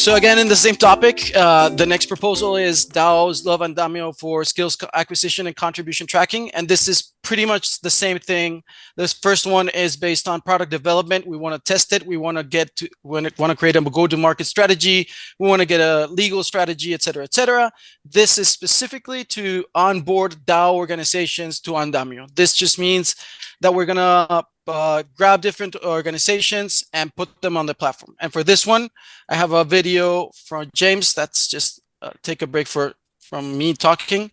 So again, in the same topic, the next proposal is DAOs Love and Andamio for skills acquisition and contribution tracking. And this is pretty much the same thing. This first one is based on product development. We want to test it. We want to create a go-to-market strategy. We want to get a legal strategy, et cetera, et cetera. This is specifically to onboard DAO organizations to Andamio. This just means that we're going to grab different organizations and put them on the platform. And for this one, I have a video from James. That's just take a break from me talking.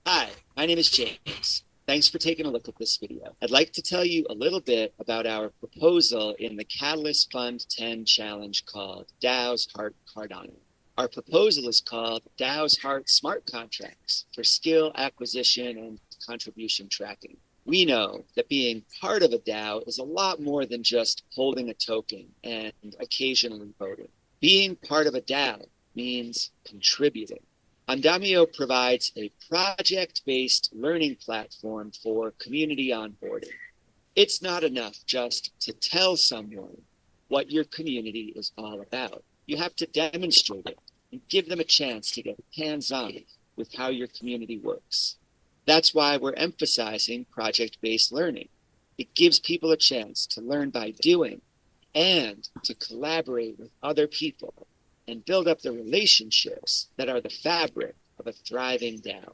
Hi, my name is James. Thanks for taking a look at this video. I'd like to tell you a little bit about our proposal in the Catalyst Fund10 challenge called DAOs Heart Cardano. Our proposal is called DAOs Heart Smart Contracts for skill acquisition and contribution tracking. We know that being part of a DAO is a lot more than just holding a token and occasionally voting. Being part of a DAO means contributing. Andamio provides a project-based learning platform for community onboarding. It's not enough just to tell someone what your community is all about. You have to demonstrate it and give them a chance to get hands-on with how your community works. That's why we're emphasizing project-based learning. It gives people a chance to learn by doing and to collaborate with other people and build up the relationships that are the fabric of a thriving DAO.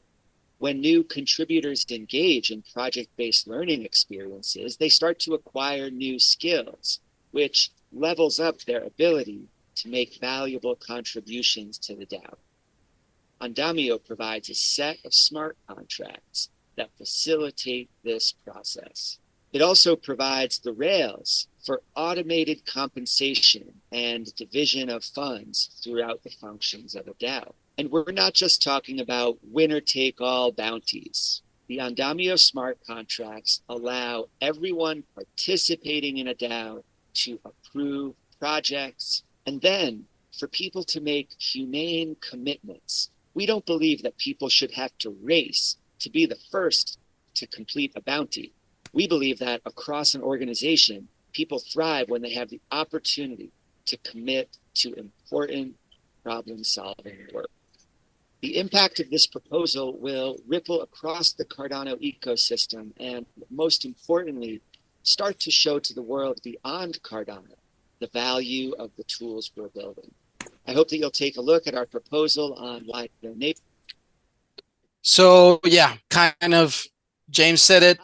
When new contributors engage in project-based learning experiences, they start to acquire new skills, which levels up their ability to make valuable contributions to the DAO. Andamio provides a set of smart contracts that facilitate this process. It also provides the rails for automated compensation and division of funds throughout the functions of a DAO. And we're not just talking about winner-take-all bounties. The Andamio smart contracts allow everyone participating in a DAO to approve projects and then for people to make humane commitments. We don't believe that people should have to race to be the first to complete a bounty. We believe that across an organization, people thrive when they have the opportunity to commit to important problem-solving work. The impact of this proposal will ripple across the Cardano ecosystem and, most importantly, start to show to the world beyond Cardano the value of the tools we're building. I hope that you'll take a look at our proposal on why donate. So yeah, kind of James said it.